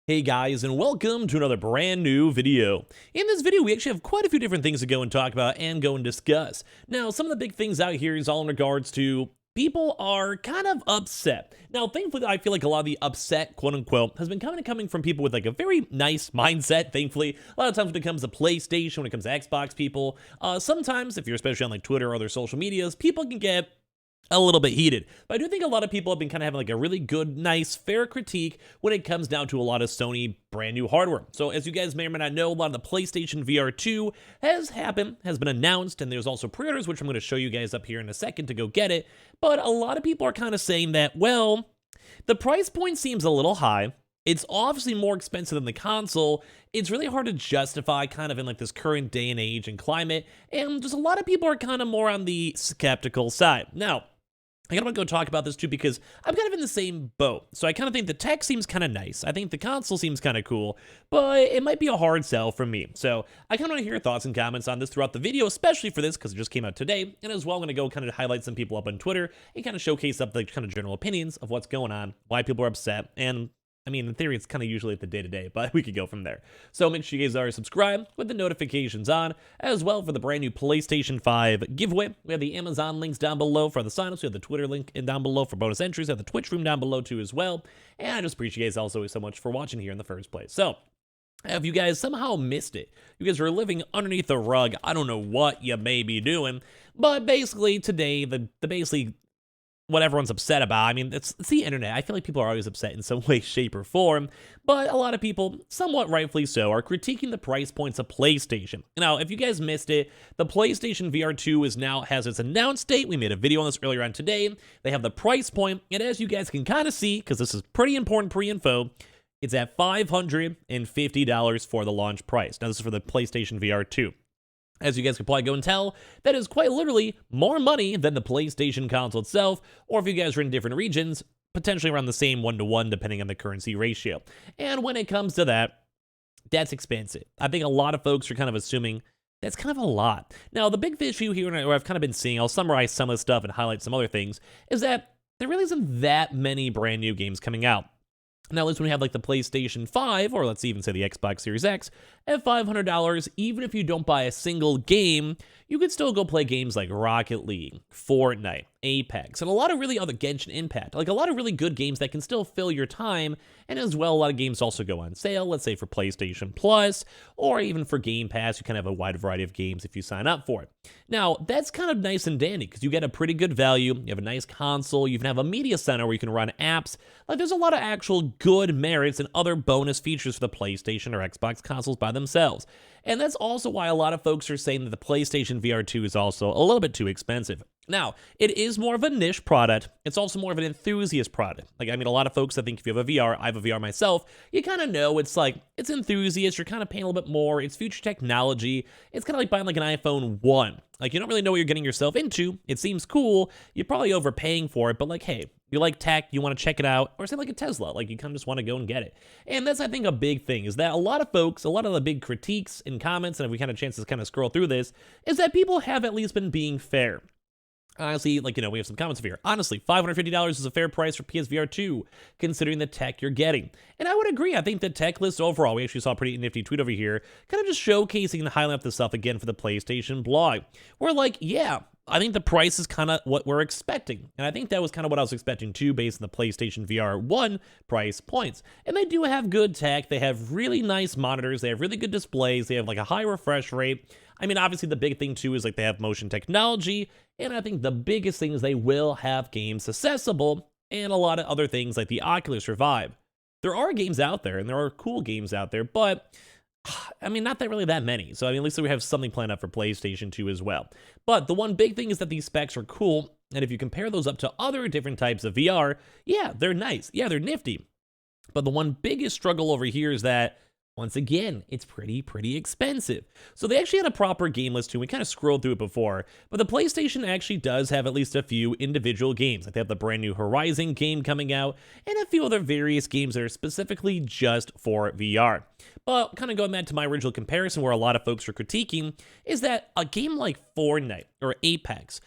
Hey guys, and welcome to another brand new video. In this video, we actually have quite a few different things to go and talk about and go and discuss. Now, some of the big things out here is all in regards to people are kind of upset. Now, thankfully, I feel like a lot of the upset, quote unquote, has been coming from people with like a very nice mindset, thankfully. A lot of times when it comes to PlayStation, when it comes to Xbox people, sometimes, if you're especially on like Twitter or other social medias, people can get a little bit heated. But I do think a lot of people have been kind of having like a really good, nice, fair critique when it comes down to a lot of Sony brand new hardware. So as you guys may or may not know, a lot of the PlayStation VR2 has been announced, and there's also pre-orders, which I'm going to show you guys up here in a second to go get it. But a lot of people are kind of saying that, well, the price point seems a little high. It's obviously more expensive than the console. It's really hard to justify kind of in like this current day and age and climate. And just a lot of people are kind of more on the skeptical side. Now, I kind of want to go talk about this too because I'm kind of in the same boat. So I kind of think the tech seems kind of nice. I think the console seems kind of cool, but it might be a hard sell for me. So I kind of want to hear your thoughts and comments on this throughout the video, especially for this because it just came out today. And as well, I'm going to go kind of highlight some people up on Twitter and kind of showcase up the kind of general opinions of what's going on, why people are upset, and I mean, in theory, it's kind of usually at the day-to-day, but we could go from there. So make sure you guys are subscribed with the notifications on, as well for the brand new PlayStation 5 giveaway. We have the Amazon links down below for the signups. We have the Twitter link down below for bonus entries. We have the Twitch room down below too as well. And I just appreciate you guys also so much for watching here in the first place. So, have you guys somehow missed it? You guys are living underneath the rug. I don't know what you may be doing, but basically today, the basically what everyone's upset about. I mean, it's the internet. I feel like people are always upset in some way, shape, or form, but a lot of people, somewhat rightfully so, are critiquing the price points of PlayStation. Now, if you guys missed it, the PlayStation VR2 has its announced date. We made a video on this earlier on today. They have the price point, and as you guys can kind of see, because this is pretty important pre-info, it's at $550 for the launch price. Now, this is for the PlayStation VR2. As you guys can probably go and tell, that is quite literally more money than the PlayStation console itself, or if you guys are in different regions, potentially around the same 1-to-1 depending on the currency ratio. And when it comes to that, that's expensive. I think a lot of folks are kind of assuming that's kind of a lot. Now, the big issue here, where I've kind of been seeing, I'll summarize some of the stuff and highlight some other things, is that there really isn't that many brand new games coming out. Now, at least when we have like the PlayStation 5, or let's even say the Xbox Series X, at $500, even if you don't buy a single game, you could still go play games like Rocket League, Fortnite, Apex, and a lot of really other Genshin Impact, like a lot of really good games that can still fill your time, and as well, a lot of games also go on sale, let's say for PlayStation Plus, or even for Game Pass, you kind of have a wide variety of games if you sign up for it. Now, that's kind of nice and dandy, because you get a pretty good value, you have a nice console, you even have a media center where you can run apps, like there's a lot of actual good merits and other bonus features for the PlayStation or Xbox consoles by themselves. And that's also why a lot of folks are saying that the PlayStation VR2 is also a little bit too expensive. Now, it is more of a niche product. It's also more of an enthusiast product. Like, I mean, a lot of folks, I think if you have a VR, I have a VR myself, you kind of know it's like, it's enthusiast, you're kind of paying a little bit more, it's future technology, it's kind of like buying like an iPhone 1. Like, you don't really know what you're getting yourself into, it seems cool, you're probably overpaying for it, but like, hey, you like tech, you want to check it out, or say like a Tesla, like you kind of just want to go and get it. And that's, I think, a big thing, is that a lot of folks, a lot of the big critiques and comments, and if we kind of chance to kind of scroll through this, is that people have at least been being fair. Honestly, like, we have some comments here. Honestly, $550 is a fair price for PSVR 2, considering the tech you're getting. And I would agree. I think the tech list overall, we actually saw a pretty nifty tweet over here, kind of just showcasing and highlighting up the stuff again for the PlayStation blog. We're like, yeah, I think the price is kind of what we're expecting. And I think that was kind of what I was expecting too, based on the PlayStation VR 1 price points. And they do have good tech. They have really nice monitors. They have really good displays. They have like a high refresh rate. I mean, obviously the big thing too is like they have motion technology. And I think the biggest thing is they will have games accessible and a lot of other things like the Oculus Revive. There are games out there and there are cool games out there, but I mean, not that really that many. So, I mean, at least we have something planned up for PlayStation 2 as well. But the one big thing is that these specs are cool. And if you compare those up to other different types of VR, yeah, they're nice. Yeah, they're nifty. But the one biggest struggle over here is that, once again, it's pretty expensive. So they actually had a proper game list too. We kind of scrolled through it before, but the PlayStation actually does have at least a few individual games. Like they have the brand new Horizon game coming out and a few other various games that are specifically just for VR. But kind of going back to my original comparison where a lot of folks are critiquing is that a game like Fortnite or Apex,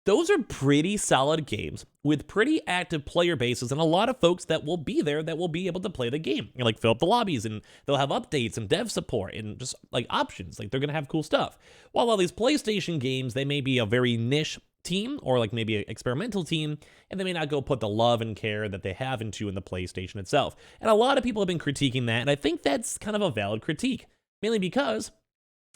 those are pretty solid games with pretty active player bases and a lot of folks that will be there that will be able to play the game. You know, like fill up the lobbies and they'll have updates and dev support and just like options. Like they're going to have cool stuff. While all these PlayStation games, they may be a very niche team or like maybe an experimental team, and they may not go put the love and care that they have into in the PlayStation itself. And a lot of people have been critiquing that, and I think that's kind of a valid critique, mainly because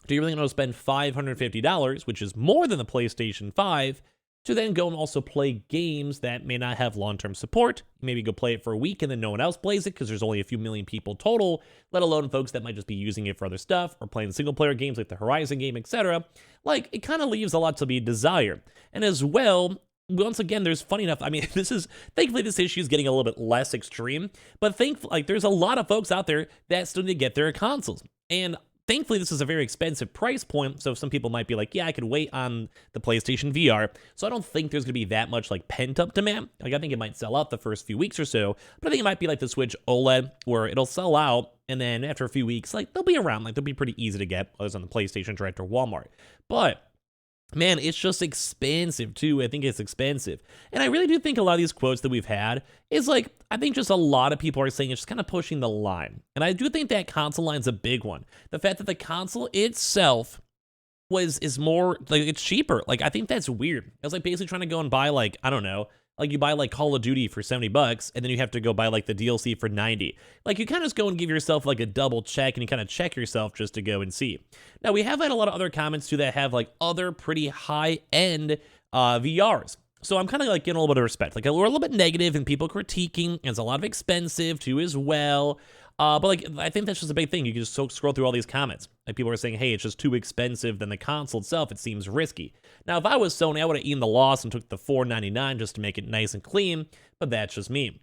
do you really want to spend $550, which is more than the PlayStation 5, to then go and also play games that may not have long-term support? Maybe go play it for a week and then no one else plays it because there's only a few million people total, let alone folks that might just be using it for other stuff or playing single-player games like the Horizon game, etc. Like, it kind of leaves a lot to be desired. And as well, once again, there's funny enough, I mean, thankfully this issue is getting a little bit less extreme, but like there's a lot of folks out there that still need to get their consoles. And thankfully, this is a very expensive price point, so some people might be like, yeah, I could wait on the PlayStation VR, so I don't think there's going to be that much, like, pent-up demand. Like, I think it might sell out the first few weeks or so, but I think it might be like the Switch OLED, where it'll sell out, and then after a few weeks, like, they'll be around, like, they'll be pretty easy to get, whether it's on the PlayStation Direct or Walmart. But man, it's just expensive too. I think it's expensive. And I really do think a lot of these quotes that we've had is like, I think just a lot of people are saying it's just kind of pushing the line. And I do think that console line's a big one. The fact that the console itself is more, like, it's cheaper. Like, I think that's weird. It's like basically trying to go and buy, like, I don't know, like you buy like Call of Duty for $70 and then you have to go buy like the DLC for 90. Like you kind of just go and give yourself like a double check and you kind of check yourself just to go and see. Now we have had a lot of other comments too that have like other pretty high end VRs. So I'm kind of like getting a little bit of respect. Like we're a little bit negative and people critiquing, and it's a lot of expensive too as well. But like, I think that's just a big thing. You can just scroll through all these comments. Like people are saying, hey, it's just too expensive than the console itself. It seems risky. Now, if I was Sony, I would have eaten the loss and took the $499 just to make it nice and clean. But that's just me.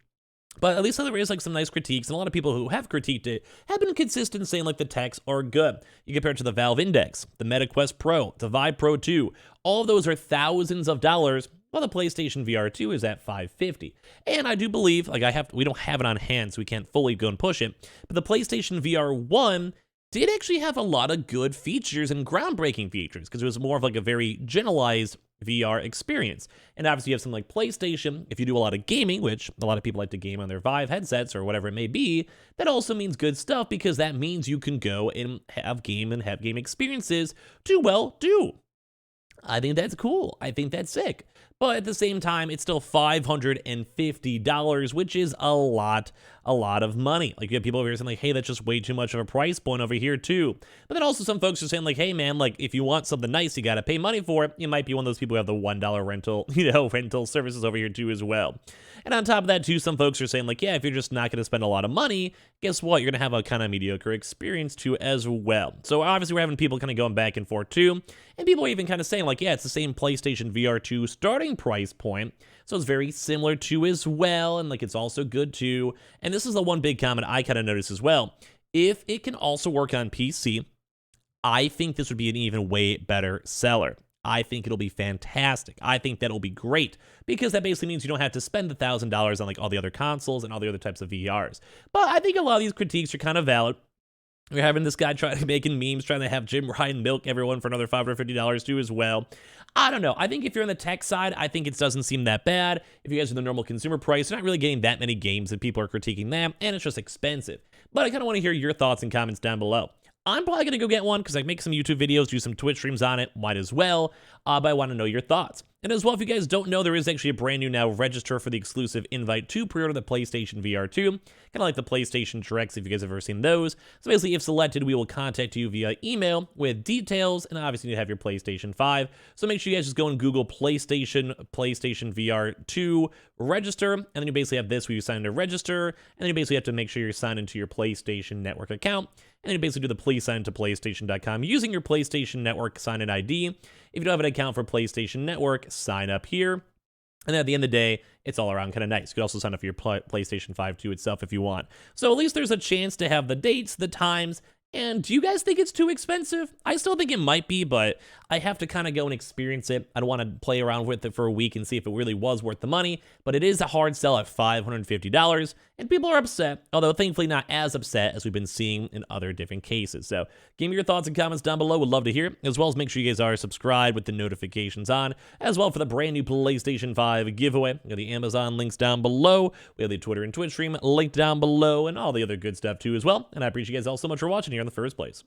But at least there is like some nice critiques, and a lot of people who have critiqued it have been consistent saying like the techs are good. You compare it to the Valve Index, the MetaQuest Pro, the Vive Pro 2. All of those are thousands of dollars, while the PlayStation VR2 is at $550. And I do believe, like we don't have it on hand, so we can't fully go and push it, but the PlayStation VR1 did actually have a lot of good features and groundbreaking features, because it was more of like a very generalized VR experience. And obviously you have something like PlayStation, if you do a lot of gaming, which a lot of people like to game on their Vive headsets or whatever it may be, that also means good stuff, because that means you can go and have game experiences to, well, do. I think that's cool. I think that's sick. But at the same time, it's still $550, which is a lot of money. Like, you have people over here saying, like, hey, that's just way too much of a price point over here, too. But then also some folks are saying, like, hey, man, like, if you want something nice, you got to pay money for it. You might be one of those people who have the $1 rental services over here, too, as well. And on top of that, too, some folks are saying, like, yeah, if you're just not going to spend a lot of money, guess what? You're going to have a kind of mediocre experience, too, as well. So, obviously, we're having people kind of going back and forth, too. And people are even kind of saying, like, yeah, it's the same PlayStation VR2 starting price point, so it's very similar to as well, and like it's also good too. And this is the one big comment I kind of noticed as well. If it can also work on PC, I think this would be an even way better seller. I think it'll be fantastic. I think that'll be great, because that basically means you don't have to spend the $1,000 on like all the other consoles and all the other types of VRs. But I think a lot of these critiques are kind of valid. We're having this guy making memes, trying to have Jim Ryan milk everyone for another $550 too as well. I don't know. I think if you're on the tech side, I think it doesn't seem that bad. If you guys are the normal consumer price, you're not really getting that many games that people are critiquing them, and it's just expensive. But I kind of want to hear your thoughts and comments down below. I'm probably going to go get one because I make some YouTube videos, do some Twitch streams on it, might as well, but I want to know your thoughts. And as well, if you guys don't know, there is actually a brand new now register for the exclusive invite to pre-order the PlayStation VR2, kind of like the PlayStation Directs if you guys have ever seen those. So basically, if selected, we will contact you via email with details, and obviously you have your PlayStation 5. So make sure you guys just go and Google PlayStation VR2 register, and then you basically have this where you sign to register, and then you basically have to make sure you're signed into your PlayStation Network account. And then you basically do the please sign into PlayStation.com using your PlayStation Network sign-in ID. If you don't have an account for PlayStation Network, sign up here. And then at the end of the day, it's all around kind of nice. You could also sign up for your PlayStation 5 too itself if you want. So at least there's a chance to have the dates, the times. And do you guys think it's too expensive? I still think it might be, but I have to kind of go and experience it. I don't want to play around with it for a week and see if it really was worth the money, but it is a hard sell at $550. and people are upset, although thankfully not as upset as we've been seeing in other different cases. So give me your thoughts and comments down below. Would love to hear it, as well as make sure you guys are subscribed with the notifications on, as well for the brand new PlayStation 5 giveaway. We got the Amazon links down below. We have the Twitter and Twitch stream linked down below, and all the other good stuff too as well. And I appreciate you guys all so much for watching here in the first place.